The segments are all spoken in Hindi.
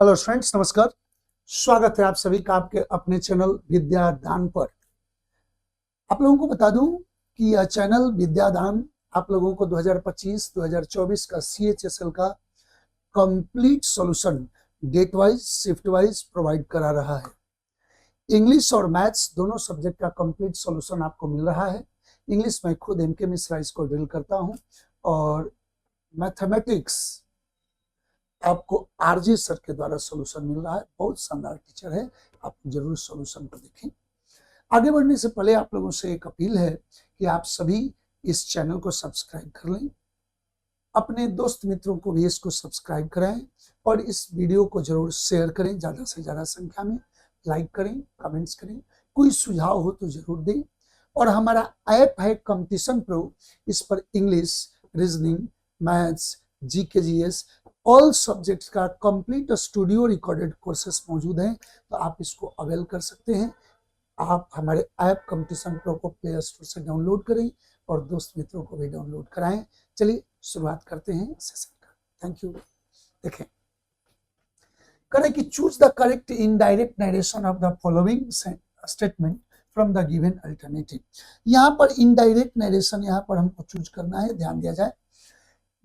हेलो फ्रेंड्स, नमस्कार। स्वागत है आप सभी का आपके अपने चैनल विद्यादान पर। आप लोगों को बता दूं कि यह चैनल विद्यादान आप लोगों को 2025-2024 का CHSL का complete solution date wise shift wise provide करा रहा है। इंग्लिश और मैथ्स दोनों सब्जेक्ट का कंप्लीट सॉल्यूशन आपको मिल रहा है। इंग्लिश में खुद MK मिश्रा इसको ड्रिल करता हूं और मैथमेटिक्स आपको RJ सर के द्वारा सॉल्यूशन मिल रहा है। बहुत शानदार टीचर है, आप जरूर सॉल्यूशन को देखें। आगे बढ़ने से पहले आप लोगों से एक अपील है कि आप सभी इस चैनल को सब्सक्राइब कर लें, अपने दोस्त मित्रों को भी इसको सब्सक्राइब कराएं और इस वीडियो को जरूर शेयर करें, ज़्यादा से ज़्यादा संख्या में लाइक करें, कमेंट्स करें, कोई सुझाव हो तो जरूर दें। और हमारा ऐप है कंपटीशन प्रो, इस पर English, reasoning, maths, GK GS all subjects का कंप्लीट स्टूडियो रिकॉर्डेड कोर्सेस मौजूद हैं, तो आप इसको अवेल कर सकते हैं। आप हमारे ऐप कंपटीशन प्रो को प्ले स्टोर से डाउनलोड करें और दोस्त मित्रों को भी डाउनलोड कराएं। चलिए शुरुआत करते हैं सेशन का। Thank you. देखें, करें कि choose the correct indirect narration of the following statement from the given alternative. यहाँ पर इनडायरेक्ट नरेशन यहाँ पर हमको चूज करना है, ध्यान दिया जाए।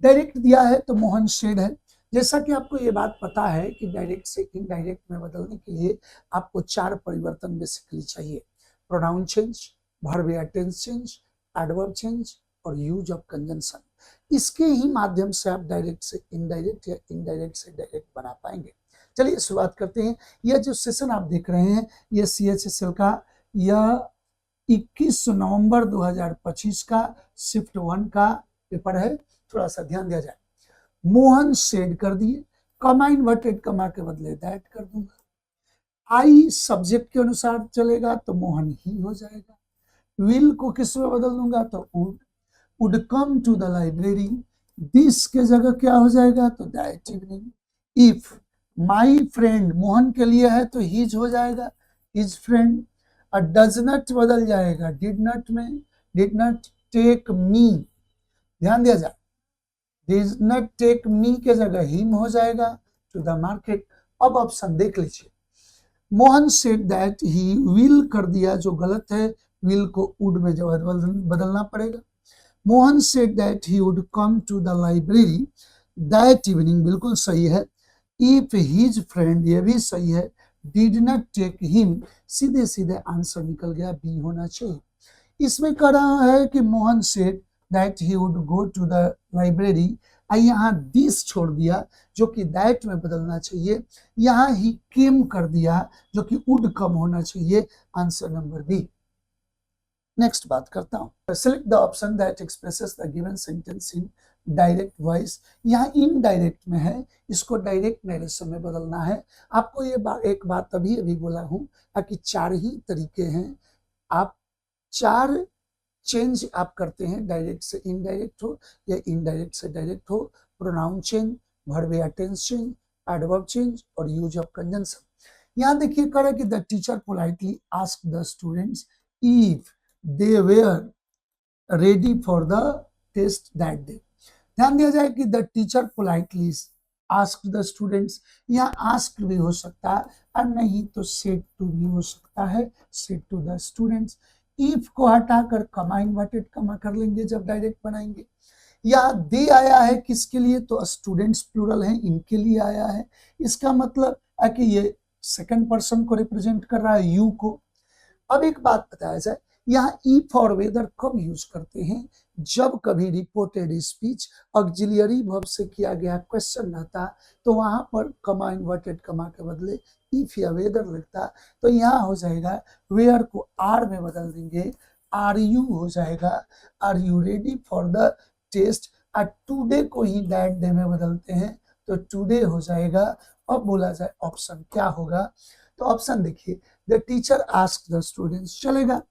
डायरेक्ट दिया है तो मोहन शेड है। जैसा कि आपको ये बात पता है कि डायरेक्ट से इनडायरेक्ट में बदलने के लिए आपको 4 परिवर्तन बेसिकली चाहिए: प्रोनाउन चेंज, वर्ब या टेंस चेंज, एडवर्ब चेंज और यूज ऑफ कंजंक्शन। इसके ही माध्यम से आप डायरेक्ट से इनडायरेक्ट या इनडायरेक्ट से डायरेक्ट बना पाएंगे। चलिए शुरुआत करते हैं। यह जो सेशन आप देख रहे हैं यह CHSL का यह 21 नवंबर 2025 का शिफ्ट 1 का पेपर है। थोड़ा सा ध्यान दिया जाए। मोहन शेड कर दिए, कमा इन्वर्टेड कमा के बदले दैट कर दूंगा। आई सब्जेक्ट के अनुसार चलेगा तो मोहन ही हो जाएगा। विल को किस में बदल दूंगा तो would come to the library. This के जगह क्या हो जाएगा तो that evening. If my friend Mohan के लिए है तो हिज हो जाएगा, हिज फ्रेंड। और डज नॉट बदल जाएगा डिड नॉट में, डिड नॉट टेक मी, ध्यान दिया जाए। Did not take me के जगह him हो जाएगा to the market। अब ऑप्शन देख लीजिए। Mohan said that he will कर दिया जो गलत है, will को would में जो बदलना पड़ेगा। Mohan said that he would come to the library that evening, बिल्कुल सही है। If his friend, ये भी सही है। Did not take him, सीधे सीधे आंसर निकल गया, B होना चाहिए। इसमें कह रहा है कि Mohan said that he would go to the library। यहाँ दिस छोड़ दिया जो कि दैट में बदलना चाहिए, यहाँ ही केम कर दिया जो कि वुड कम होना चाहिए। Answer number B. नेक्स्ट बात करता हूं। Select the option that expresses the given sentence in direct voice. यहाँ इनडायरेक्ट में है, इसको डायरेक्ट नरेशन में बदलना है। आपको ये एक बात अभी बोला हूं कि 4 ही तरीके हैं। आप 4 चेंज आप करते हैं, डायरेक्ट से इनडायरेक्ट हो या इनडायरेक्ट से डायरेक्ट हो। प्रोनाउन चेंज, वर्ब या टेंस चेंज, एडवर्ब चेंज और यूज ऑफ कंजंक्शन। यहाँ देखिए कह रहा है कि the teacher politely ask the students if they were ready for the test that day. ध्यान दिया जाए कि the teacher politely ask the students, यहाँ आस्क भी हो सकता है और नहीं तो सेड टू भी हो सकता है, said to the students. If को हटाकर कमा इन्वर्टेड कमा कर लेंगे जब डायरेक्ट बनाएंगे। या दे आया है किसके लिए तो स्टूडेंट्स प्लूरल हैं, इनके लिए आया है। इसका मतलब है कि ये सेकंड पर्सन को रिप्रेजेंट कर रहा है, यू को। अब एक बात बताया जाए, यहाँ इफ और वेदर कब यूज करते हैं? जब कभी रिपोर्टेड स्पीच ऑक्सिलियरी वर्ब से किया गया क्वेश्चन रहता तो वहां पर कमा इन्वर्टेड कमा के बदले इफ या वेदर लगता तो यहाँ हो जाएगा वेयर को आर में बदल देंगे, आर यू हो जाएगा, are you ready for the test. और टुडे को ही दैट डे में बदलते हैं तो टुडे हो जाएगा। अब बोला जाए ऑप्शन क्या होगा तो ऑप्शन देखिए, the teacher ask the students चलेगा,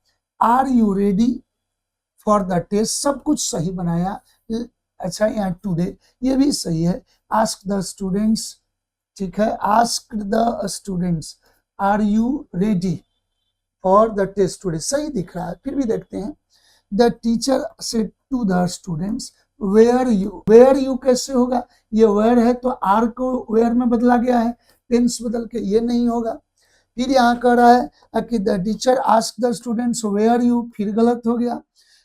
are you ready for the test सब कुछ सही बनाया। अच्छा यहाँ टुडे ये भी सही है। आस्क द स्टूडेंट्स, ठीक है, ask the students are you ready for the test today, सही दिख रहा है। फिर भी देखते हैं, the teacher said to the students were you कैसे होगा, ये वेयर है तो आर को वेयर में बदला गया है, टेंस बदल के, ये नहीं होगा। फिर यहाँ कह रहा है कि the teacher ask the students were you, फिर गलत हो गया।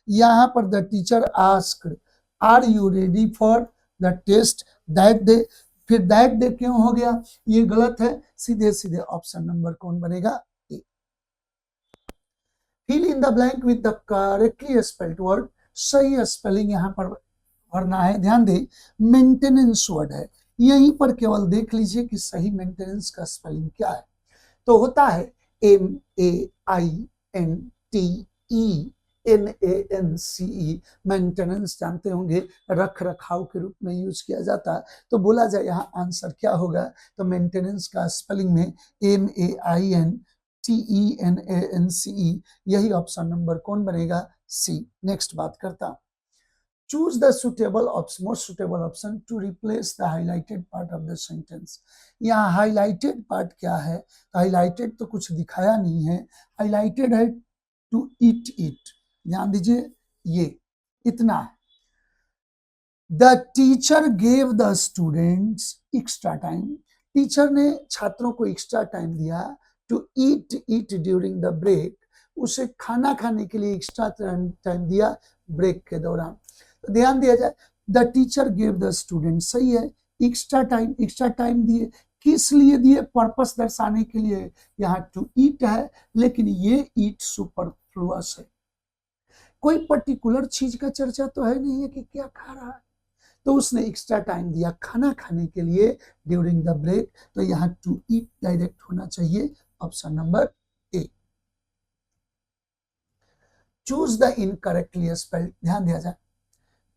यहाँ पर the teacher asked are you ready for the test that day, फिर दैट डे क्यों हो गया, ये गलत है। सीधे सीधे ऑप्शन नंबर कौन बनेगा, A. Fill in the blank with the correctly spelled word, सही स्पेलिंग यहाँ पर भरना है। ध्यान दे मेंटेनेंस वर्ड है, यहीं पर केवल देख लीजिए कि सही मेंटेनेंस का स्पेलिंग क्या है। तो होता है MEAINTENANCE, मेंटेनेंस जानते होंगे, रख रखाव के रूप में यूज किया जाता है। तो बोला जाए यहाँ आंसर क्या होगा, तो मेंटेनेंस का स्पेलिंग में MEAINTENANCE, यही ऑप्शन नंबर कौन बनेगा, सी। नेक्स्ट बात करता हूं, choose the suitable option, most suitable option to replace the highlighted part of the sentence। यहाँ highlighted part क्या है, highlighted तो कुछ दिखाया नहीं है, highlighted है to eat it, ध्यान दीजिए ये इतना है। The teacher gave the students extra time, teacher ने छात्रों को एक्स्ट्रा टाइम दिया to eat it during the break, उसे खाना खाने के लिए एक्स्ट्रा टाइम दिया ब्रेक के दौरान। तो ध्यान दिया जाए, the teacher give the student, सही है, एक्स्ट्रा टाइम दिए, किस लिए दिए, पर्पस दर्शाने के लिए। यहाँ टू ईट है, लेकिन ये ईट सुपरफ्लुअस है, कोई पर्टिकुलर चीज का चर्चा तो है नहीं है कि क्या खा रहा है, तो उसने एक्स्ट्रा टाइम दिया खाना खाने के लिए ड्यूरिंग द ब्रेक। तो यहाँ टू ईट डायरेक्ट होना चाहिए, option number A. Choose the incorrectly spelled, ध्यान दिया जाए,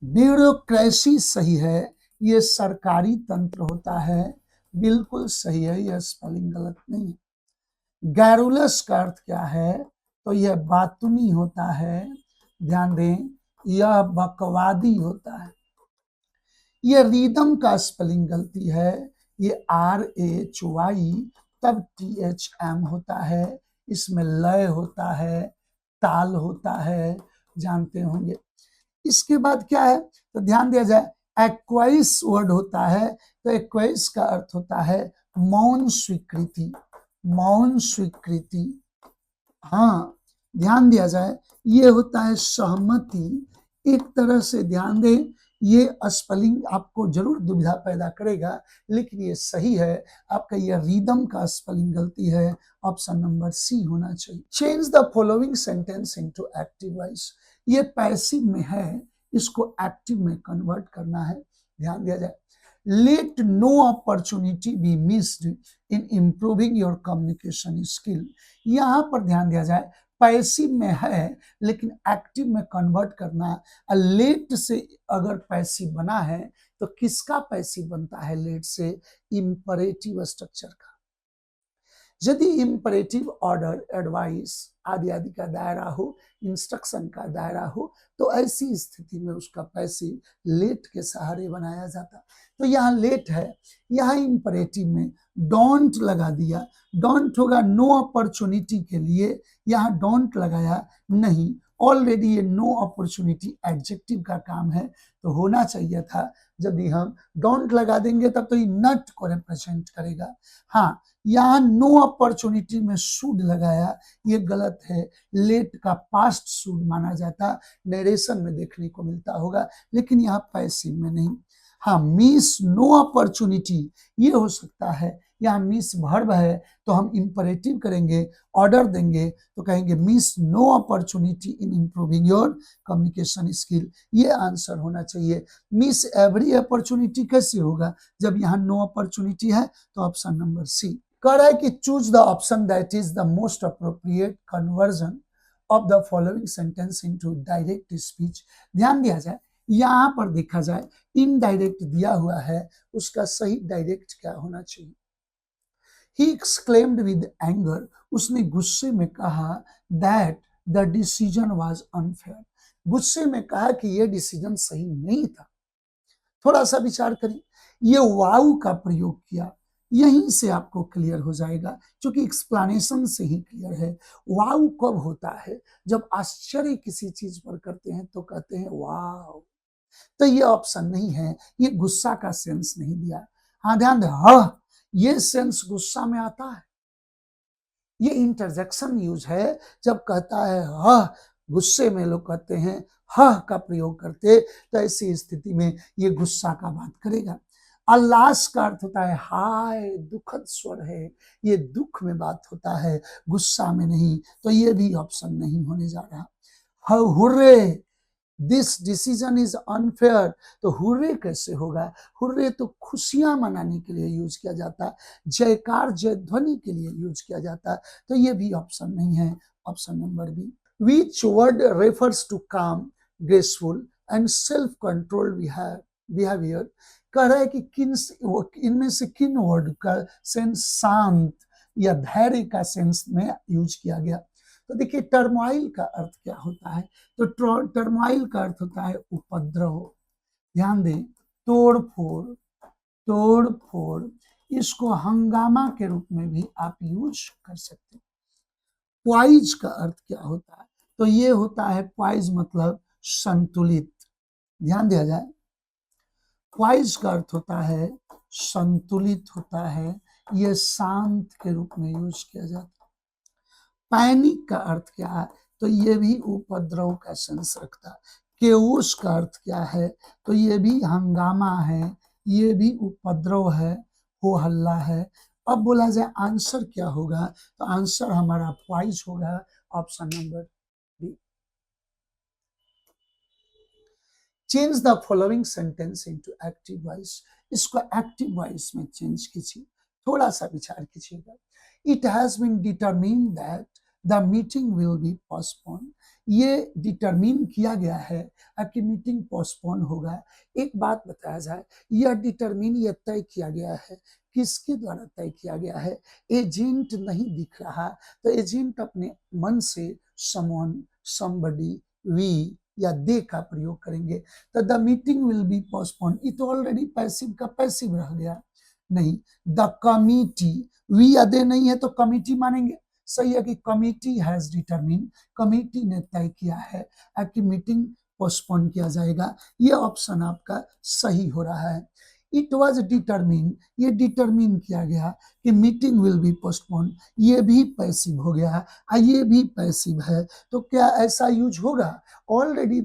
ब्यूरोक्रेसी सही है, ये सरकारी तंत्र होता है, बिल्कुल सही है, यह स्पेलिंग गलत नहीं है। गैरुलस का अर्थ क्या है, तो यह बातुनी होता है, ध्यान दें, यह बकवादी होता है। यह रिदम का स्पेलिंग गलती है, ये RHY तब THM होता है, इसमें लय होता है, ताल होता है, जानते होंगे। इसके बाद क्या है, तो ध्यान दिया जाए, एक्वाइस वर्ड होता है, तो एक्वाइस का अर्थ होता है मौन स्वीकृति, मौन स्वीकृति। हाँ, ध्यान दिया जाए, ये होता है सहमति। एक तरह से ध्यान दें, ये स्पेलिंग आपको जरूर दुविधा पैदा करेगा, लेकिन ये सही है। आपका ये रिदम का स्पेलिंग गलती है, ऑप्शन नंबर सी होना चाहिए। Change the following sentence into active voice, ये पैसिव में है, इसको एक्टिव में कन्वर्ट करना है। ध्यान दिया जाए, let no opportunity be missed in improving your communication skill, यहाँ पर ध्यान दिया जाए, पैसिव में है लेकिन एक्टिव में कन्वर्ट करना। लेट से अगर पैसिव बना है तो किसका पैसिव बनता है लेट से, इंपरेटिव स्ट्रक्चर का। यदि इंपरेटिव ऑर्डर, एडवाइस आदि आदि का दायरा हो, इंस्ट्रक्शन का दायरा हो, तो ऐसी स्थिति में उसका पैसिव लेट के सहारे बनाया जाता। तो यहाँ लेट है, यहाँ इंपरेटिव में डोंट लगा दिया, डोंट होगा नो अपॉर्चुनिटी के लिए, यहाँ डोंट लगाया नहीं, ऑलरेडी ये नो अपॉर्चुनिटी एडजेक्टिव का काम है, तो होना चाहिए था यदि हम डोंट लगा देंगे तब तो ये नट को रिप्रेजेंट करेगा। हाँ, यहाँ नो अपॉर्चुनिटी में शुड लगाया, ये गलत है, लेट का पास्ट शुड माना जाता, नरेशन में देखने को मिलता होगा, लेकिन यहाँ पैसिव में नहीं। हाँ, मिस नो अपॉर्चुनिटी ये हो सकता है, यहाँ मिस वर्ब है तो हम इंपरेटिव करेंगे, ऑर्डर देंगे तो कहेंगे miss no opportunity in improving your communication skill, ये आंसर होना चाहिए। मिस एवरी अपॉर्चुनिटी कैसे होगा जब यहाँ नो अपॉर्चुनिटी है, तो ऑप्शन नंबर सी। कह रहा है कि choose the option that is the most appropriate conversion of the following sentence into direct speech. ध्यान दिया जाए, यहाँ पर देखा जाए इनडायरेक्ट दिया हुआ है, उसका सही डायरेक्ट क्या होना चाहिए। He exclaimed with anger, उसने गुस्से में कहा that the decision was unfair, गुस्से में कहा कि यह डिसीजन सही नहीं था। थोड़ा सा विचार करें, ये वाउ का प्रयोग किया, यहीं से आपको क्लियर हो जाएगा, क्योंकि एक्सप्लेनेशन से ही क्लियर है। वाउ कब होता है, जब आश्चर्य किसी चीज पर करते हैं तो कहते हैं वाव, तो ये ऑप्शन नहीं है, ये गुस्सा का सेंस नहीं दिया। हाँ ध्यान दे, ह ये सेंस गुस्सा में आता है, ये इंटरजेक्शन यूज है। जब कहता है ह, गुस्से में लोग कहते हैं ह का प्रयोग करते, तो ऐसी स्थिति में ये गुस्सा का बात करेगा। अल्लास का अर्थ होता है हाय, दुखद स्वर है, ये दुख में बात होता है, गुस्सा में नहीं, तो ये भी ऑप्शन नहीं होने जा रहा। Hurray, this decision is unfair, तो हुर्रे कैसे होगा? हुर्रे तो खुशियां मनाने के लिए यूज किया जाता है, जयकार जय ध्वनि के लिए यूज किया जाता है, तो ये भी ऑप्शन नहीं है, option number B. Which word refers to calm, graceful and self control behaviour, कह रहा है कि किन इनमें से किन वर्ड का सेंस शांत या धैर्य का सेंस में यूज किया गया। तो देखिए टर्मोइल का अर्थ क्या होता है, तो टर्मोइल का अर्थ होता है उपद्रव। ध्यान दें, तोड़ फोड़, तोड़ फोड़, इसको हंगामा के रूप में भी आप यूज कर सकते हैं। पॉइज का अर्थ क्या होता है, तो ये होता है पॉइज मतलब संतुलित। ध्यान दिया जाए, पॉइज का अर्थ होता है संतुलित होता है, ये शांत के रूप में यूज किया जाता है। पैनिक का अर्थ क्या है, तो ये भी उपद्रव का सेंस रखता है। केओस का अर्थ क्या है, तो ये भी हंगामा है, ये भी उपद्रव है, हो हल्ला है। अब बोला जाए आंसर क्या होगा, तो आंसर हमारा पॉइज होगा, option number B. Change the following sentence into active voice, इसको एक्टिव वॉइस में चेंज कीजिए, थोड़ा सा विचार कीजिएगा। It has been determined that the meeting will be postpone, ये डिटरमिन किया गया है कि मीटिंग पोस्टपोन होगा। एक बात बताया जाए, यह डिटरमिन यह तय किया गया है, किसके द्वारा तय किया गया है? एजेंट नहीं दिख रहा, तो एजेंट अपने मन से समवन, समबडी, वी या दे का प्रयोग करेंगे, तो the meeting will be postpone, ये तो ऑलरेडी पैसिव का पैसिव रह गया। नहीं, द कमिटी, वी या दे नहीं है तो कमिटी मानेंगे। सही है कि कमिटी हैज डिटरमिन, कमिटी ने तय किया है कि मीटिंग पोस्टपोन किया जाएगा, ये ऑप्शन आपका सही हो रहा है। इट वॉज डिटरमिन, ये डिटरमिन किया गया कि मीटिंग विल बी पोस्टपोन, ये भी पैसिव हो गया, ये भी पैसिव है, तो क्या ऐसा यूज होगा? ऑलरेडी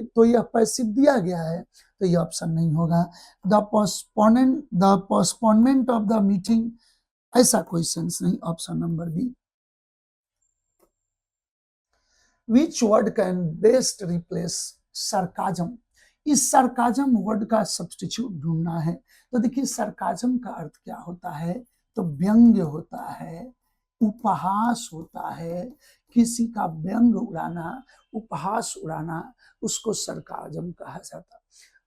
तो यह पैसिव दिया गया है, तो ये ऑप्शन नहीं होगा। The postponement of the meeting, ऐसा कोई सेंस नहीं, option number B. Which word can best replace sarcasm? इस sarcasm वर्ड का सब्स्टिट्यूट ढूंढना है। तो देखिए sarcasm का अर्थ क्या होता है, तो व्यंग्य होता है, उपहास होता है, किसी का व्यंग उड़ाना, उपहास उड़ाना, उसको sarcasm कहा जाता है।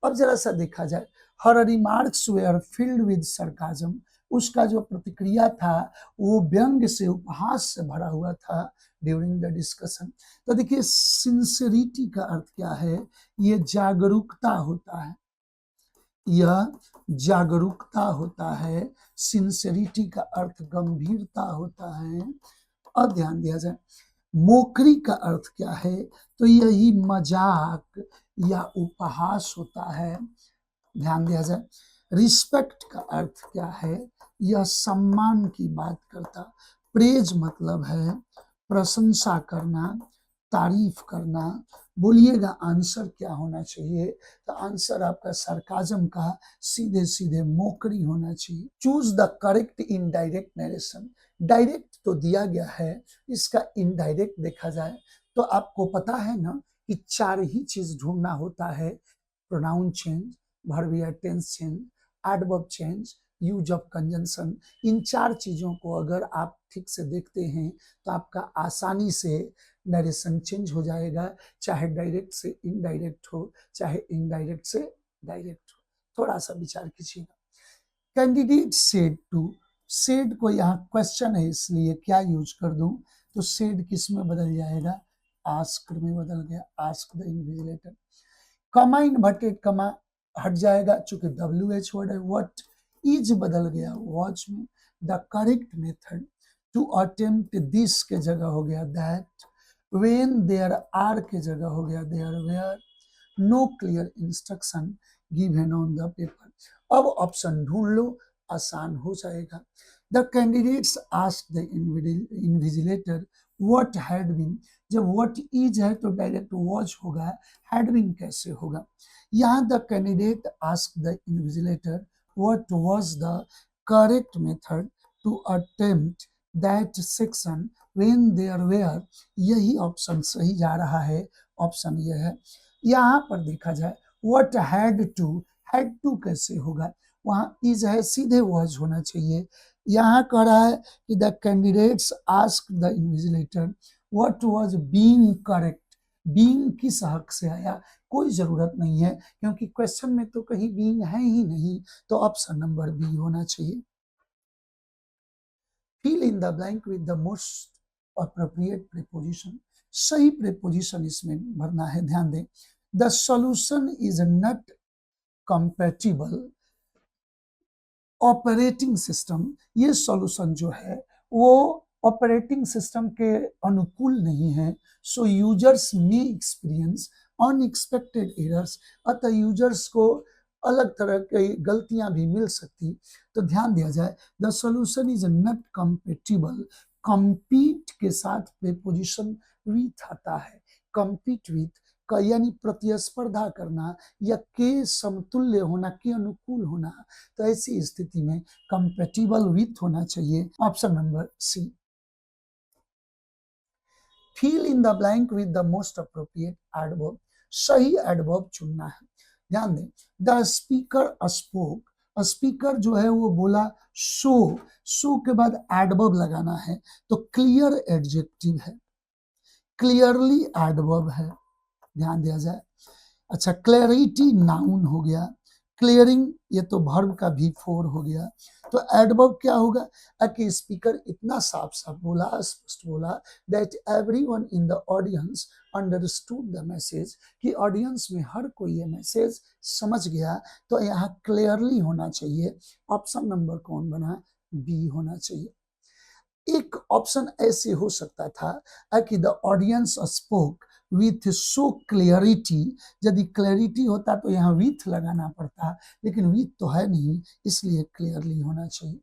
अब जरा सा देखा जाए, her remarks were filled with sarcasm, उसका जो प्रतिक्रिया था वो व्यंग से, उपहास से भरा हुआ था ड्यूरिंग द डिस्कशन। तो देखिए सिंसियरिटी का अर्थ क्या है, ये जागरूकता होता है, यह जागरूकता होता है। सिंसियरिटी का अर्थ गंभीरता होता है। अब ध्यान दिया जाए, मोकरी का अर्थ क्या है, तो यही मजाक या उपहास होता है। ध्यान दिया जाए, रिस्पेक्ट का अर्थ क्या है, यह सम्मान की बात करता। प्रेज मतलब है प्रशंसा करना, तारीफ करना। बोलिएगा आंसर क्या होना चाहिए, तो आंसर आपका सरकाजम का सीधे सीधे मोकरी होना चाहिए। Choose the correct indirect narration, direct तो दिया गया है, इसका इनडायरेक्ट देखा जाए तो आपको पता है ना कि चार ही चीज ढूंढना होता है, प्रोनाउन चेंज, वर्ब या tense change, adverb change, use of conjunction. इन चार चीजों को अगर आप ठीक से देखते हैं तो आपका आसानी से नरेशन चेंज हो जाएगा, चाहे डायरेक्ट से इनडायरेक्ट हो, चाहे इनडायरेक्ट से डायरेक्ट हो। थोड़ा सा विचार कीजिएगा। कैंडिडेट सेड टू, सेड को यहाँ क्वेश्चन है इसलिए क्या यूज कर दूं, तो सेड किस में बदल जाएगा, आस्क में बदल गया, ask the invigilator. Comma inverted comma हट जाएगा चूंकि WH वर्ड है। व्हाट इज बदल गया वॉच में। The correct method to attempt this के जगह हो गया दैट। व्हेन देयर आर के जगह हो गया there were. No clear instruction given on the paper. अब ऑप्शन ढूंढ लो, आसान हो जाएगा। The candidates asked the invigilator what had been, जब व्हाट इज है तो डायरेक्ट वॉच होगा, हैड बीन कैसे होगा। यहाँ the candidate asked the invigilator what was the correct method to attempt that section when there were, यही ऑप्शन सही जा रहा है, ऑप्शन यह है। यहाँ पर देखा जाए व्हाट हैड टू कैसे होगा, वहाँ इज है, सीधे वॉज होना चाहिए। यहाँ कह रहा है कि the candidates ask the invigilator what was being correct, being किस हक से आया, कोई जरूरत नहीं है क्योंकि क्वेश्चन में तो कहीं बीइंग है ही नहीं, तो ऑप्शन नंबर बी होना चाहिए। Fill in the blank with the most appropriate preposition, सही प्रीपोजिशन इसमें भरना है, ध्यान दें। The solution is not compatible operating system, ये सॉल्यूशन जो है वो ऑपरेटिंग सिस्टम के अनुकूल नहीं है। So users may experience unexpected errors, अतः यूजर्स को अलग तरह की गलतियां भी मिल सकती। तो ध्यान दिया जाए the solution is not compatible, compete के साथ प्रीपोजिशन विथ आता है, compete with का यानी प्रतिस्पर्धा करना या के समतुल्य होना, के अनुकूल होना, तो ऐसी स्थिति में कंपेटिबल विथ होना चाहिए, option number C. Fill in the blank with the most appropriate adverb, सही एडवर्ब चुनना है। ध्यान दें द स्पीकर स्पोक, स्पीकर जो है वो बोला, सो के बाद एडवर्ब लगाना है, तो क्लियर एडजेक्टिव है, क्लियरली एडवर्ब है, ध्यान दिया जाए। अच्छा, क्लैरिटी नाउन हो गया, क्लियरिंग ये तो वर्ब का V4 हो गया, तो एडवर्ब क्या होगा कि स्पीकर इतना साफ साफ बोला, स्पष्ट बोला that everyone in the audience understood the message, कि ऑडियंस में हर कोई ये मैसेज समझ गया, तो यहाँ क्लियरली होना चाहिए, ऑप्शन नंबर कौन बना, बी होना चाहिए। एक ऑप्शन ऐसे हो सकता था कि the audience spoke with so clarity, यदि क्लैरिटी होता तो यहाँ विथ लगाना पड़ता, लेकिन विथ तो है नहीं, इसलिए क्लियरली होना चाहिए।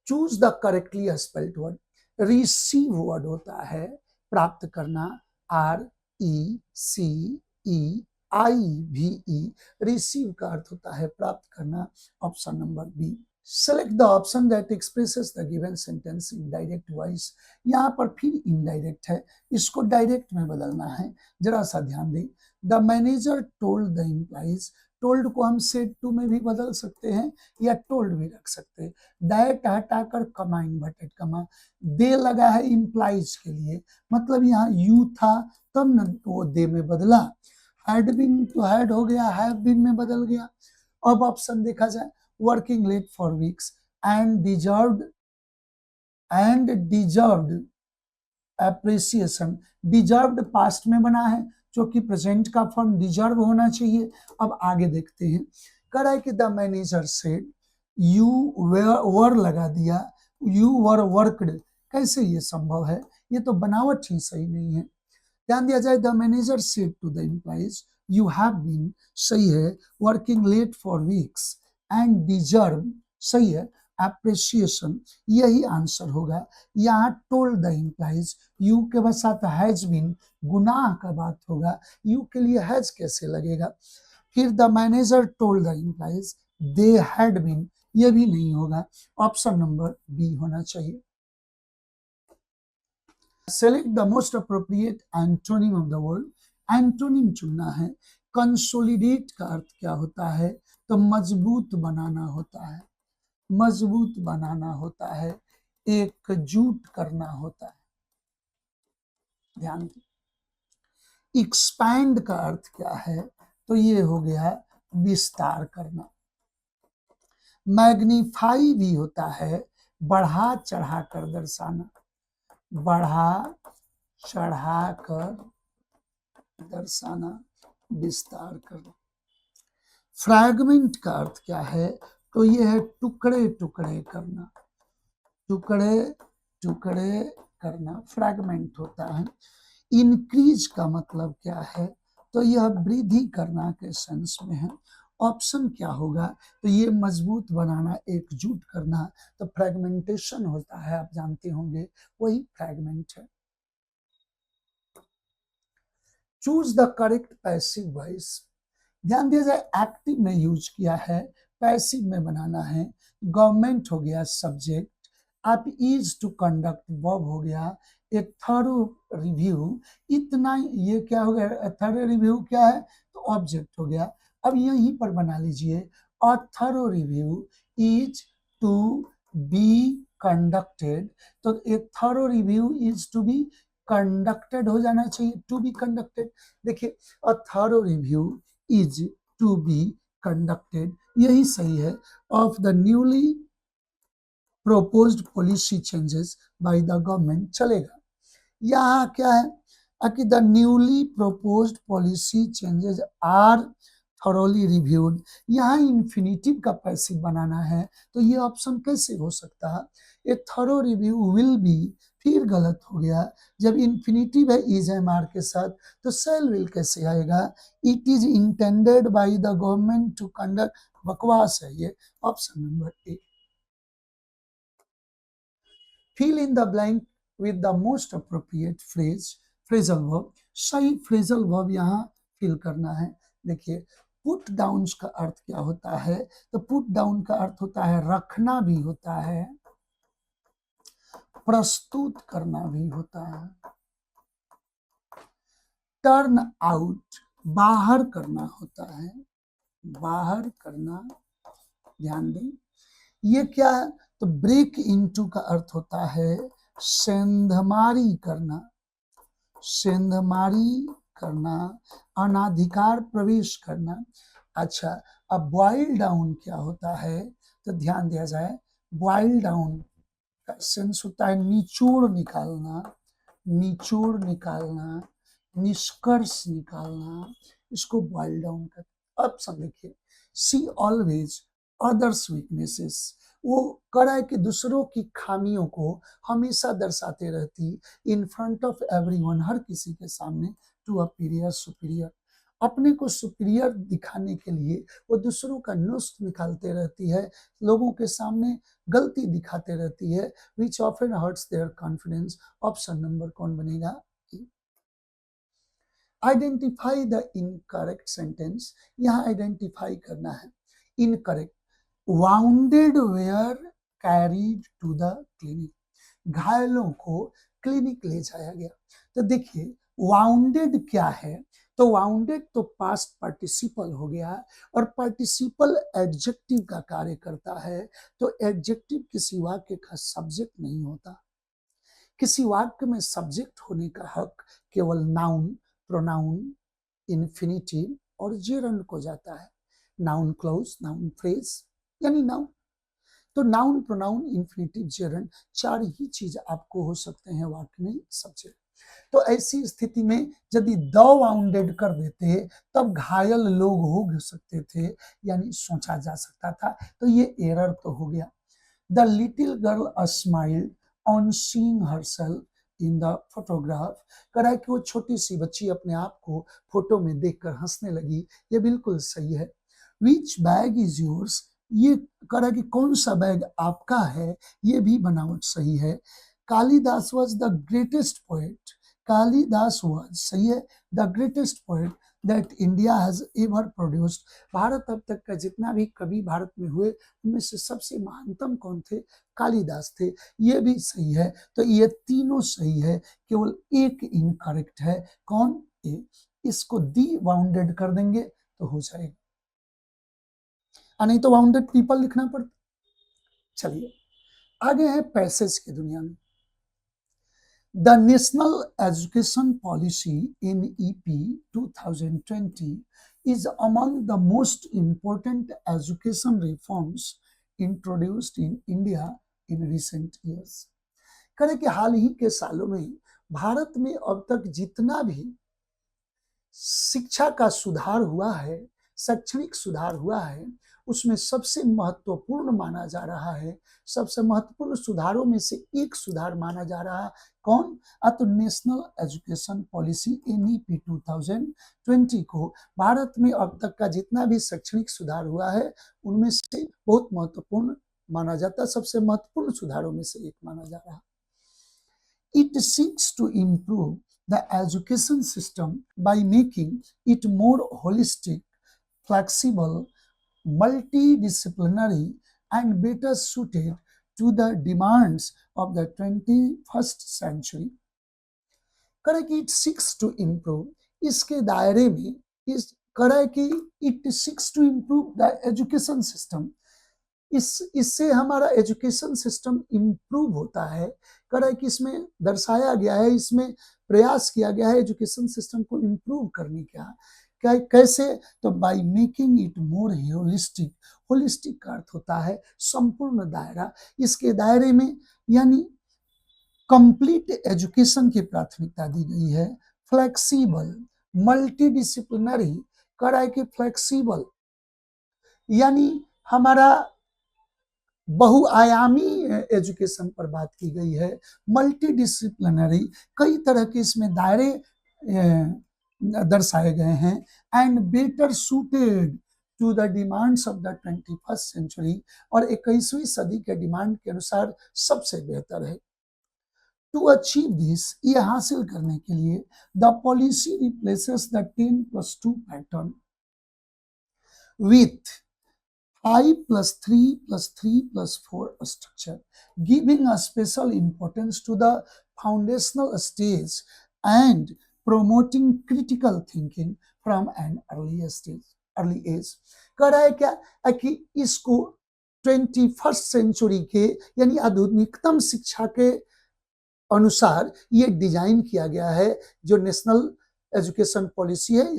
Choose the correctly spelled word, receive word होता है प्राप्त करना, RECEIVE, रिसीव का अर्थ होता है प्राप्त करना, option number B. Select the option that expresses the given sentence in direct voice, यहाँ पर फिर इनडायरेक्ट है, इसको डायरेक्ट में बदलना है, जरा सा ध्यान दें। The manager told the employees, told को हम सेड टू में भी बदल सकते हैं या टोल्ड भी रख सकते हैं, दैट हटाकर कमा इन्वर्टेड कमा, दे लगा है इम्प्लॉइज के लिए, मतलब यहाँ यू था तब न वो दे में बदला, हैड बीन तो हैड हो गया, हैव बीन में बदल गया। अब ऑप्शन देखा जाए, working late for weeks and deserved appreciation, deserved past में बना है, जो कि प्रेजेंट का फॉर्म डिजर्व होना चाहिए। अब आगे देखते हैं, कह रहा है कि the manager said you were लगा दिया, यू वर वर्कड, कैसे ये संभव है, ये तो बनावट ही सही नहीं है। ध्यान दिया जाए the manager said to the employees you have been, सही है, working late for weeks and deserve, सही है, एप्रिसिएशन, यही आंसर होगा। यहाँ टोल्ड द एम्प्लॉइज, यू के साथ हैज बीन, गुनाह का बात होगा, यू के लिए हैज कैसे लगेगा। फिर the manager told the employees they had been, ये भी नहीं होगा, ऑप्शन नंबर बी होना चाहिए। Select the most appropriate antonym of the word, antonym चुनना है। कंसोलिडेट का अर्थ क्या होता है, तो मजबूत बनाना होता है, मजबूत बनाना होता है, एकजुट करना होता है, ध्यान दें। एक्सपैंड का अर्थ क्या है, तो ये हो गया विस्तार करना। मैग्नीफाई भी होता है बढ़ा चढ़ा कर दर्शाना, बढ़ा चढ़ा कर दर्शाना, विस्तार करना। फ्रैगमेंट का अर्थ क्या है, तो ये है टुकड़े टुकड़े करना, टुकड़े टुकड़े करना फ्रैगमेंट होता है। इंक्रीज का मतलब क्या है, तो यह वृद्धि करना के सेंस में है। ऑप्शन क्या होगा, तो ये मजबूत बनाना, एकजुट करना, तो फ्रेगमेंटेशन होता है, आप जानते होंगे, वही फ्रेगमेंट है। Choose the correct passive voice. ध्यान दिया जाए, एक्टिव में यूज किया है, पैसिव में बनाना है। गवर्नमेंट हो गया सब्जेक्ट, आप इज टू कंडक्ट वर्ब हो गया, ए थरो रिव्यू, इतना ये क्या हो गया, थरो रिव्यू क्या है, तो ऑब्जेक्ट हो गया। अब यहीं पर बना लीजिए, a thorough review is to be conducted, तो a thorough review is to be conducted हो जाना चाहिए, टू बी कंडक्टेड। देखिए, a thorough review is to be conducted, यही सही है, of the newly proposed policy changes by the government चलेगा। यहाँ क्या है कि the newly proposed policy changes are thoroughly reviewed, यहाँ इन्फिनिटिव का पैसिव बनाना है, तो ये ऑप्शन कैसे हो सकता है, ये थॉरो रिव्यू विल बी, फिर गलत हो गया, जब इन्फिनिटिव है इज एम आर के साथ, तो सेल विल कैसे आएगा, it is intended by the government to conduct, बकवास है ये, option number A. Fill in the blank with the most appropriate phrase, phrasal verb। सही phrasal verb यहाँ फिल करना है। देखिए, पुट डाउन का अर्थ क्या होता है, तो पुट डाउन का अर्थ होता है रखना भी होता है, प्रस्तुत करना भी होता है। टर्न आउट बाहर करना होता है, बाहर करना, ध्यान दें। ये क्या है, तो ब्रेक इनटू का अर्थ होता है सेंधमारी करना, सेंधमारी करना, अनाधिकार प्रवेश करना। अच्छा, अब बॉइल डाउन क्या होता है, तो ध्यान दिया जाए, बॉइल डाउन का सेंस होता है निचोड़ निकालना, निचोड़ निकालना, निष्कर्ष निकालना, इसको बॉइल डाउन करते। अब सब देखिए, सी ऑलवेज अदर्स वीकनेसेस, वो करा है कि दूसरों की खामियों को हमेशा दर्शाते रहती, इन फ्रंट ऑफ एवरीवन, हर किसी के सामने, टू अपीयर सुपीरियर, अपने को सुपीरियर दिखाने के लिए वो दूसरों का नुस्ख निकालते रहती है, लोगों के सामने गलती दिखाते रहती है, which often hurts their confidence. Option number कौन बनेगा, आइडेंटिफाई द इनकरेक्ट सेंटेंस, यहाँ आइडेंटिफाई करना है incorrect. Wounded were carried to the clinic, घायलों को क्लिनिक ले जाया गया। तो देखिए, वाउंडेड क्या है, तो वाउंडेड तो पास्ट पार्टिसिपल हो गया, और पार्टिसिपल एडजेक्टिव का कार्य करता है, तो एडजेक्टिव किसी वाक्य का सब्जेक्ट नहीं होता। किसी वाक्य में सब्जेक्ट होने का हक केवल नाउन, प्रोनाउन, इन्फिनिटिव और जेरंड को जाता है। नाउन क्लॉज, नाउन फ्रेज, यानी नाउन, तो नाउन, प्रोनाउन, इन्फिनिटिव, जेरंड, चार ही चीज आपको हो सकते हैं वाक्य में सब्जेक्ट। तो ऐसी स्थिति में यदि द वाउंडेड कर देते तब घायल लोग हो सकते थे, यानी सोचा जा सकता था, तो ये एरर तो हो गया। The little girl smiled on seeing herself in the photograph, कह रहा है कि वो छोटी सी बच्ची अपने आप को फोटो में देखकर हंसने लगी, ये बिल्कुल सही है। विच बैग इज योर्स, ये कह रहा है कि कौन सा बैग आपका है, ये भी बनावट सही है। Kalidas was the greatest poet, Kalidas was, सही है, the greatest poet that India has ever produced, Bharat अब तक का जितना भी कवि भारत में हुए उनमें से सबसे महानतम कौन थे, कालिदास थे, ये भी सही है। तो ये तीनों सही है, केवल एक इनकरेक्ट है, कौन, ए, इसको दी वाउंडेड कर देंगे तो हो जाएगा, नहीं तो वाउंडेड पीपल लिखना पड़ता। चलिए आगे है पैसेज की दुनिया में। The national education policy in EP 2020 is among the most important education reforms introduced in India in recent years। करें कि हाल ही के सालों में भारत में अब तक जितना भी शिक्षा का सुधार हुआ है, शैक्षणिक सुधार हुआ है, उसमें सबसे महत्वपूर्ण माना जा रहा है, सबसे महत्वपूर्ण सुधारों में से एक सुधार माना जा रहा है कौन? तो नेशनल एजुकेशन पॉलिसी NEP 2020 को भारत में अब तक का जितना भी शैक्षणिक सुधार हुआ है उनमें से बहुत महत्वपूर्ण माना जाता है, सबसे महत्वपूर्ण सुधारों में से एक माना जा रहा है। It seeks to improve the education system by making it more holistic, flexible, multidisciplinary, and better suited to the demands of the 21st century. करे कि इट सिक्स टू इम्प्रूव, इसके दायरे में इस करे कि it seeks to improve the education system, इससे हमारा एजुकेशन सिस्टम इम्प्रूव होता है। करे कि इसमें दर्शाया गया है, इसमें प्रयास किया गया है एजुकेशन सिस्टम को इम्प्रूव करने का। क्या कैसे? तो by making it more holistic, holistic का अर्थ होता है संपूर्ण दायरा, इसके दायरे में यानी कंप्लीट एजुकेशन की प्राथमिकता दी गई है। फ्लेक्सिबल, मल्टीडिसिप्लिनरी, कराए कि फ्लेक्सिबल यानी हमारा बहुआयामी एजुकेशन पर बात की गई है। मल्टीडिसिप्लिनरी, कई तरह के इसमें दायरे दर्शाए गए हैं। And better suited to the demands of the 21st century, और 21वीं सदी के डिमांड के अनुसार सबसे बेहतर है। टू अचीव दिस, ये हासिल करने के लिए the policy replaces the 10+2 pattern with 5+3+3+4 structure, giving a special importance to the foundational stage and promoting critical thinking from an early age। कह रहा है क्या कि इसको 21st सेंचुरी के यानी आधुनिकतम शिक्षा के अनुसार ये डिजाइन किया गया है जो नेशनल एजुकेशन पॉलिसी है।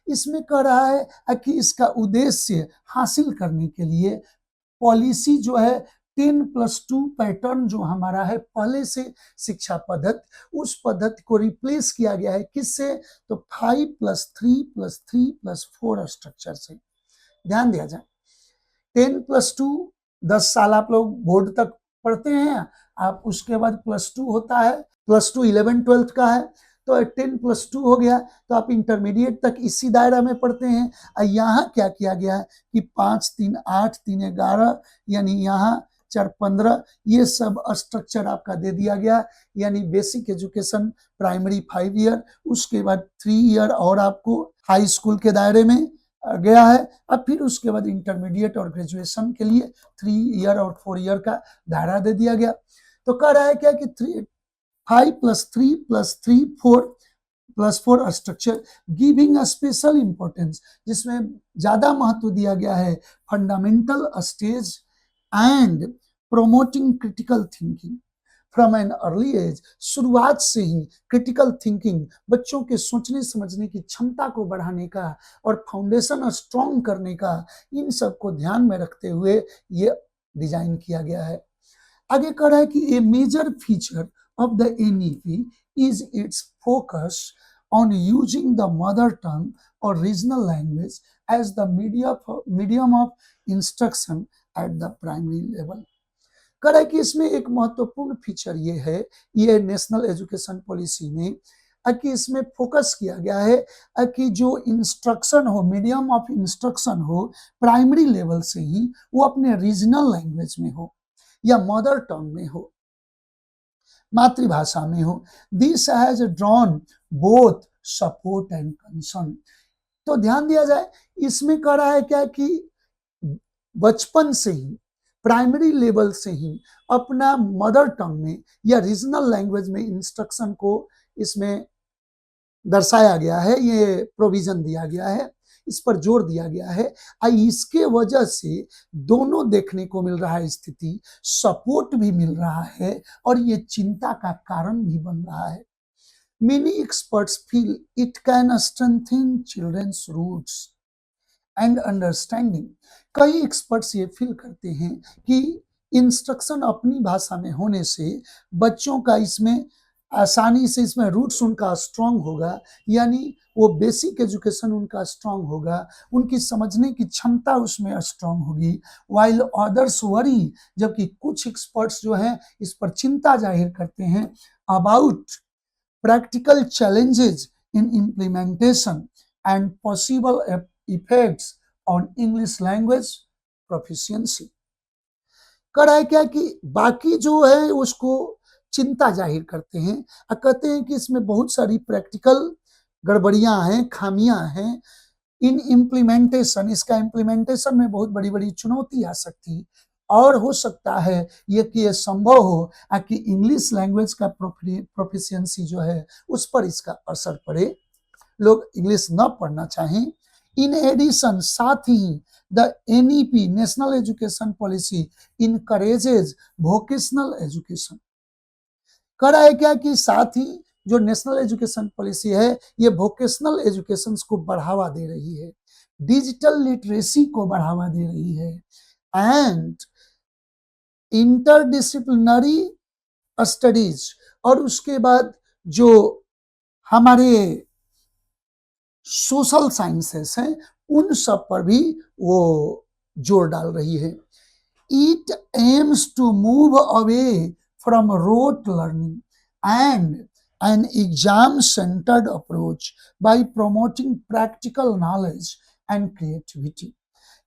इसमें कह रहा है कि इसका उद्देश्य हासिल करने के लिए पॉलिसी जो है 10+2 पैटर्न जो हमारा है पहले से शिक्षा पद्धति, उस पद्धति को रिप्लेस किया गया है किससे? तो 5+3+3+4 स्ट्रक्चर से। ध्यान दिया जाए 10+2, 10 साल आप लोग बोर्ड तक पढ़ते हैं, आप उसके बाद +2 होता है, +2 11 12 का है, तो 10+2 हो गया, तो आप इंटरमीडिएट तक इसी दायरा में पढ़ते हैं। यहाँ क्या किया गया है कि 5 3 8 3 11 यानी यहाँ 4 15 ये सब स्ट्रक्चर आपका दे दिया गया। यानी बेसिक एजुकेशन प्राइमरी 5 ईयर, उसके बाद 3 ईयर और आपको हाई स्कूल के दायरे में गया है। अब फिर उसके बाद इंटरमीडिएट और ग्रेजुएशन के लिए 3 ईयर और 4 ईयर का दायरा दे दिया गया। तो कह रहा है क्या कि 5+3+3+4 structure giving a special importance, जिसमें ज्यादा महत्व दिया गया है fundamental stage and promoting critical thinking from an early age. शुरुआत से ही क्रिटिकल थिंकिंग, बच्चों के सोचने समझने की क्षमता को बढ़ाने का और फाउंडेशन स्ट्रॉन्ग करने का, इन सब को ध्यान में रखते हुए ये डिजाइन किया गया है। आगे कह रहा है कि a major feature of the NEP is its focus on using the mother tongue or regional language as the medium of instruction at the primary level। कह रहा है कि इसमें एक महत्वपूर्ण फीचर ये है, ये नेशनल एजुकेशन पॉलिसी में कि इसमें फोकस किया गया है कि जो इंस्ट्रक्शन हो, मीडियम ऑफ इंस्ट्रक्शन हो प्राइमरी लेवल से ही, वो अपने रीजनल लैंग्वेज में हो या मदर टंग में हो, मातृभाषा में हो। This has drawn both support and concern. तो ध्यान दिया जाए, इसमें कह रहा है क्या कि बचपन से ही, प्राइमरी लेवल से ही अपना मदर टंग में या रीजनल लैंग्वेज में इंस्ट्रक्शन को इसमें दर्शाया गया है, ये प्रोविजन दिया गया है, इस पर जोर दिया गया है। इसके वजह से दोनों देखने को मिल रहा है स्थिति, सपोर्ट भी मिल रहा है और ये चिंता का कारण भी बन रहा है। Many experts feel it can strengthen children's roots and understanding। कई एक्सपर्ट्स ये फील करते हैं कि इंस्ट्रक्शन अपनी भाषा में होने से बच्चों का इसमें आसानी से इसमें रूट्स उनका स्ट्रांग होगा, यानी वो बेसिक एजुकेशन उनका स्ट्रांग होगा, उनकी समझने की क्षमता उसमें स्ट्रांग होगी। वाइल अदर्स वरी, जबकि कुछ एक्सपर्ट्स जो हैं इस पर चिंता जाहिर करते हैं about practical challenges in implementation and possible effects on English language proficiency. कर है क्या कि बाकी जो है उसको चिंता जाहिर करते हैं और कहते हैं कि इसमें बहुत सारी प्रैक्टिकल गड़बड़ियां हैं, खामियां हैं इन इम्प्लीमेंटेशन, इसका इम्प्लीमेंटेशन में बहुत बड़ी बड़ी चुनौती आ सकती, और हो सकता है ये कि ये संभव हो कि इंग्लिश लैंग्वेज का प्रोफिशिएंसी जो है उस पर इसका असर पड़े, लोग इंग्लिश न पढ़ना चाहें। इन एडिशन, साथ ही the NEP national education policy encourages vocational education. कर रहा है क्या कि साथ ही जो नेशनल एजुकेशन पॉलिसी है ये वोकेशनल एजुकेशन को बढ़ावा दे रही है, डिजिटल लिटरेसी को बढ़ावा दे रही है, एंड इंटरडिसिप्लिनरी स्टडीज, और उसके बाद जो हमारे सोशल साइंसेस हैं उन सब पर भी वो जोर डाल रही है। It aims to move away from rote learning and an exam centered approach by promoting practical knowledge and creativity।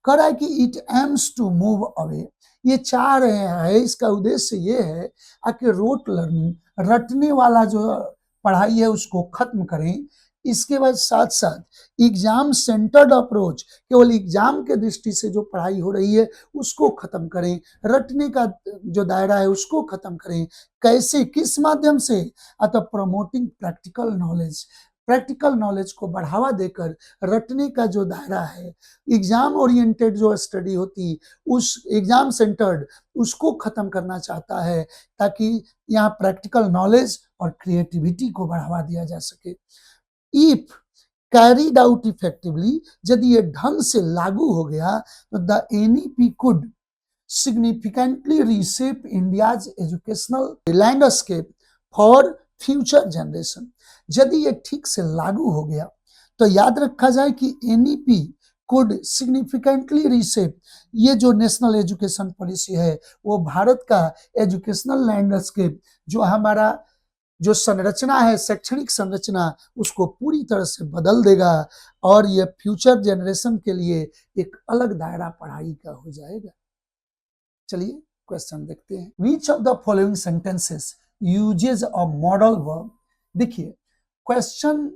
कह रहा है कि it aims to move away, ये चाह रहे हैं, इसका उद्देश्य ये है कि रोट लर्निंग, रटने वाला जो पढ़ाई है उसको खत्म करें। इसके बाद साथ साथ एग्जाम सेंटर्ड अप्रोच, केवल एग्जाम के दृष्टि से जो पढ़ाई हो रही है उसको खत्म करें, रटने का जो दायरा है उसको खत्म करें। कैसे, किस माध्यम से? अतः promoting practical knowledge, practical knowledge को बढ़ावा देकर रटने का जो दायरा है, एग्जाम ओरिएंटेड जो स्टडी होती उस एग्जाम सेंटर्ड उसको खत्म करना चाहता है, ताकि यहाँ प्रैक्टिकल नॉलेज और क्रिएटिविटी को बढ़ावा दिया जा सके। इफ कैरीड आउट इफेक्टिवली, यदि ये ढंग से लागू हो गया तो the NEP could significantly reshape India's educational landscape for future generation। यदि ये ठीक से लागू हो गया तो याद रखा जाए कि एनईपी कुड सिग्निफिकेंटली रीशेप, ये जो नेशनल एजुकेशन पॉलिसी है वो भारत का एजुकेशनल लैंडस्केप, जो हमारा जो संरचना है, शैक्षणिक संरचना, उसको पूरी तरह से बदल देगा, और ये फ्यूचर जनरेशन के लिए एक अलग दायरा पढ़ाई का हो जाएगा। चलिए क्वेश्चन देखते हैं। Which of the following sentences usage a modal verb. देखिए क्वेश्चन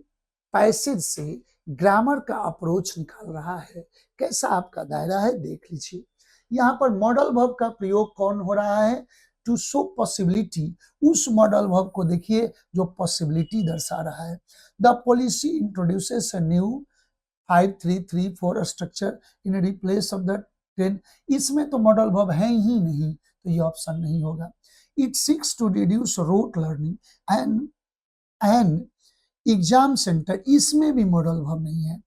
पैसेज से ग्रामर का अप्रोच निकाल रहा है, कैसा आपका दायरा है देख लीजिए। यहाँ पर मॉडल वर्ब का प्रयोग कौन हो रहा है? टू शो पॉसिबिलिटी, उस मॉडल वर्ब को देखिए जो पॉसिबिलिटी दर्शा रहा है। The policy introduces a new 5-3-3-4 structure in replace of the 10। इसमें तो मॉडल वर्ब है ही नहीं, तो ये ऑप्शन नहीं होगा। It seeks to reduce rote learning and exam centre, इसमें भी मॉडल वर्ब नहीं है।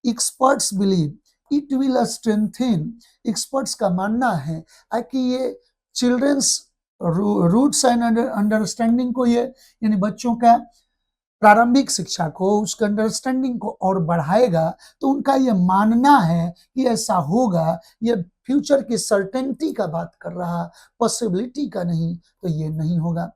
Experts believe it will strengthen, experts का मानना है कि ये चिल्ड्रंस रूट्स एंड अंडरस्टैंडिंग को, ये यानी बच्चों का प्रारंभिक शिक्षा को, उसके अंडरस्टैंडिंग को और बढ़ाएगा। तो उनका ये मानना है कि ऐसा होगा, ये फ्यूचर की सर्टेनिटी का बात कर रहा, पॉसिबिलिटी का नहीं, तो ये नहीं होगा।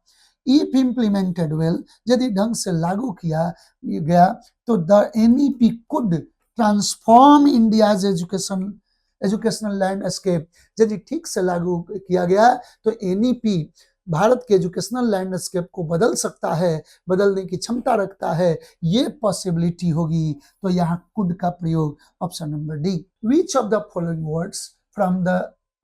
इफ इम्प्लीमेंटेड वेल, यदि ढंग से लागू किया गया तो the NEP could transform India's educational landscape, यदि ठीक से लागू किया गया तो एनईपी भारत के एजुकेशनल लैंडस्केप को बदल सकता है, बदलने की क्षमता रखता है, ये पॉसिबिलिटी होगी। तो यहाँ कुड का प्रयोग option number D. Which of the following words from the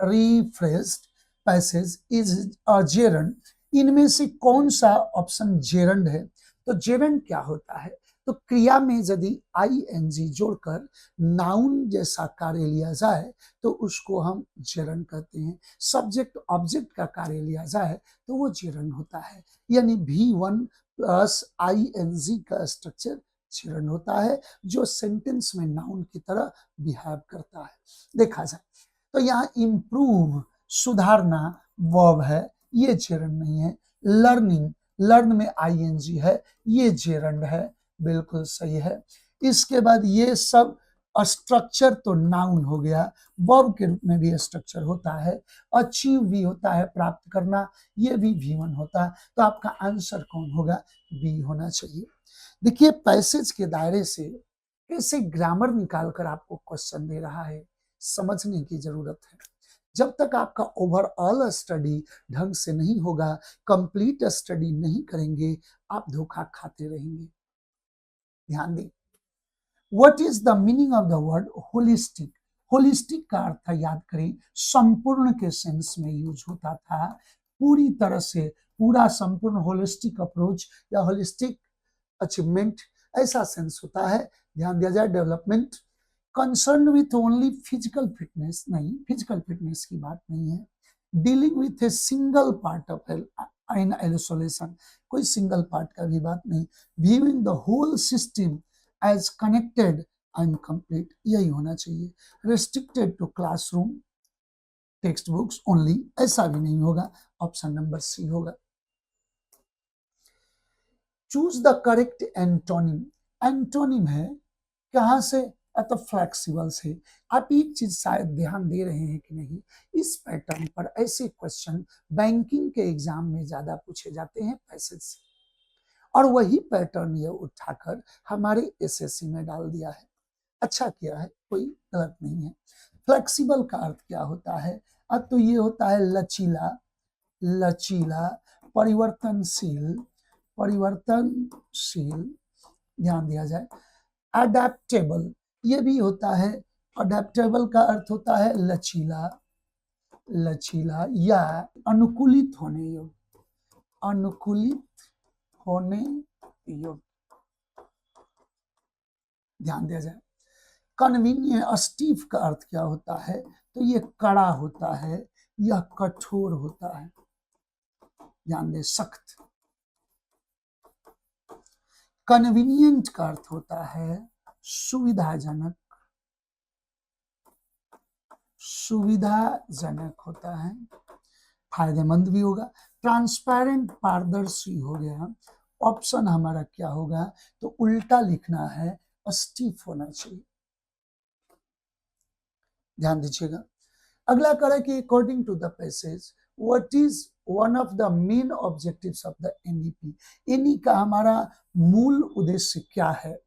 refreshed passage is a gerund, इनमें से कौन सा ऑप्शन जेरंड है? तो जेरंड क्या होता है? तो क्रिया में यदि आईएनजी जोड़कर नाउन जैसा कार्य लिया जाए तो उसको हम जेरंड कहते हैं। सब्जेक्ट ऑब्जेक्ट का कार्य लिया जाए तो वो जेरंड होता है, यानी V1 प्लस आईएनजी का स्ट्रक्चर जेरंड होता है, जो सेंटेंस में नाउन की तरह बिहेव करता है। देखा जाए तो यहाँ इम्प्रूव, सुधारना वर्ब है, ये जेरंड नहीं है। लर्निंग, लर्न में आईएनजी है, ये जेरंड है, बिल्कुल सही है। इसके बाद ये सब स्ट्रक्चर तो नाउन हो गया, वर्ब के रूप में भी स्ट्रक्चर होता है, अचीव भी होता है प्राप्त करना, ये भी V1 होता है। तो आपका आंसर कौन होगा? बी होना चाहिए। देखिए पैसेज के दायरे से कैसे ग्रामर निकालकर आपको क्वेश्चन दे रहा है, समझने की जरूरत है। जब तक आपका ओवरऑल स्टडी ढंग से नहीं होगा, कंप्लीट स्टडी नहीं करेंगे, आप धोखा खाते रहेंगे। ध्यान दें, what is the meaning of the word holistic? Holistic का अर्थ याद करें, संपूर्ण के सेंस में यूज होता था, पूरी तरह से, पूरा संपूर्ण, होलिस्टिक अप्रोच या होलिस्टिक अचीवमेंट, ऐसा सेंस होता है। ध्यान दिया जाए, development concern with only physical fitness, नहीं, फिजिकल फिटनेस की बात नहीं है। Dealing with a single part of in isolation, कोई सिंगल पार्ट का भी बात नहीं। Viewing the whole system as connected and complete, यही होना चाहिए। Restricted to classroom text books only, ऐसा भी नहीं होगा, ऑप्शन नंबर सी होगा। Choose the correct antonym, antonym है कहां से? तो फ्लेक्सिबल से। आप एक चीज शायद ध्यान दे रहे हैं कि नहीं, इस पैटर्न पर ऐसे क्वेश्चन बैंकिंग के एग्जाम में ज्यादा पूछे जाते हैं पैसेज से, और वही पैटर्न ये उठाकर हमारे एसएससी में डाल दिया है। अच्छा किया है, कोई गलत नहीं है। फ्लेक्सिबल का अर्थ क्या होता है? अब तो ये होता है लचीला, लचीला, परिवर्तनशील, परिवर्तनशील। ध्यान दिया जाए, अडेप्टेबल, ये भी होता है। अडेप्टेबल का अर्थ होता है लचीला, लचीला या अनुकूलित होने योग्य, अनुकूलित होने योग्य। ध्यान दिया जाए, कन्वीनियंट, स्टीफ का अर्थ क्या होता है? तो ये कड़ा होता है या कठोर होता है। ध्यान दे, सख्त। कन्वीनियंट का अर्थ होता है सुविधाजनक, सुविधाजनक होता है, फायदेमंद भी होगा। ट्रांसपेरेंट, पारदर्शी हो गया। ऑप्शन हमारा क्या होगा? तो उल्टा लिखना है, स्टीफ होना चाहिए। ध्यान दीजिएगा। अगला करें कि according to the passage what is one of the main objectives of the NEP? NE का हमारा मूल उद्देश्य क्या है?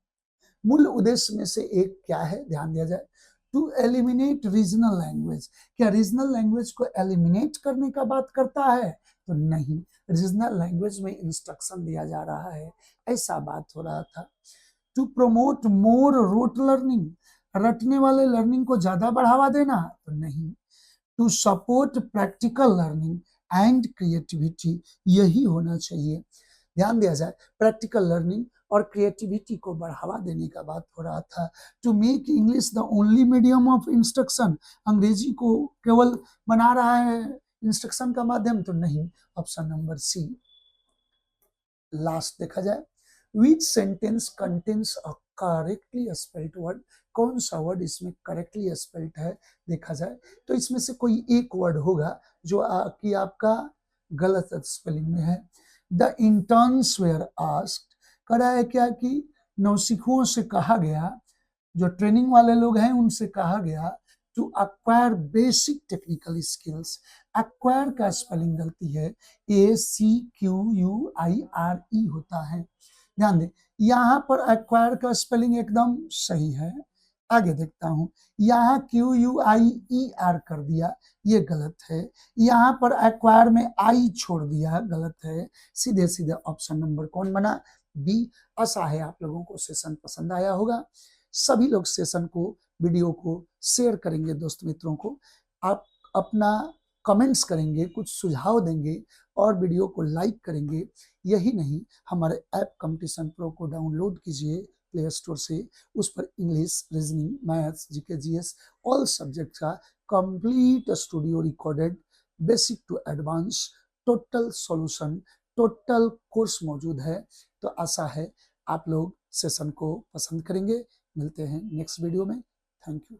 मूल उद्देश्य में से एक क्या है? ध्यान दिया जाए, टू एलिमिनेट रीजनल लैंग्वेज। क्या रीजनल लैंग्वेज को एलिमिनेट करने का बात करता है? तो नहीं, रीजनल लैंग्वेज में इंस्ट्रक्शन दिया जा रहा है, ऐसा बात हो रहा था। To promote more rote learning, रटने वाले लर्निंग को ज्यादा बढ़ावा देना? तो नहीं। To support practical learning and creativity, यही होना चाहिए। ध्यान दिया जाए, प्रैक्टिकल लर्निंग और क्रिएटिविटी को बढ़ावा देने का बात हो रहा था। To make English the only medium of instruction, अंग्रेजी को केवल बना रहा है इंस्ट्रक्शन का माध्यम? तो नहीं, ऑप्शन नंबर सी। लास्ट देखा जाए, विच sentence contains a correctly spelled word, कौन सा वर्ड इसमें करेक्टली स्पेल्ड है? देखा जाए तो इसमें से कोई एक वर्ड होगा जो कि आपका गलत स्पेलिंग में है। द इंटर्न्स वेयर आस्क्ड, करा है क्या कि नौसिखुओं से कहा गया, जो ट्रेनिंग वाले लोग हैं उनसे कहा गया to acquire basic technical skills. Acquire का स्पेलिंग गलती है, ACQUIRE होता है। ध्यान दें, यहाँ पर अक्वायर का स्पेलिंग एकदम सही है। आगे देखता हूं, यहाँ QUIER कर दिया, ये गलत है। यहाँ पर एक्वायर में आई छोड़ दिया, गलत है। सीधे सीधे ऑप्शन नंबर कौन बना? बी। आशा है आप लोगों को सेशन पसंद आया होगा। सभी लोग सेशन को, वीडियो को शेयर करेंगे दोस्त मित्रों को। आप अपना कमेंट्स करेंगे, कुछ सुझाव देंगे और वीडियो को लाइक करेंगे। यही नहीं, हमारे ऐप कॉम्पिटिशन प्रो को डाउनलोड कीजिए प्ले स्टोर से। उस पर English, reasoning, maths, GK, GS all subject का complete studio recorded basic to advance total solution, total course मौजूद है। तो आशा है आप लोग सेशन को पसंद करेंगे। मिलते हैं नेक्स्ट वीडियो में। Thank you.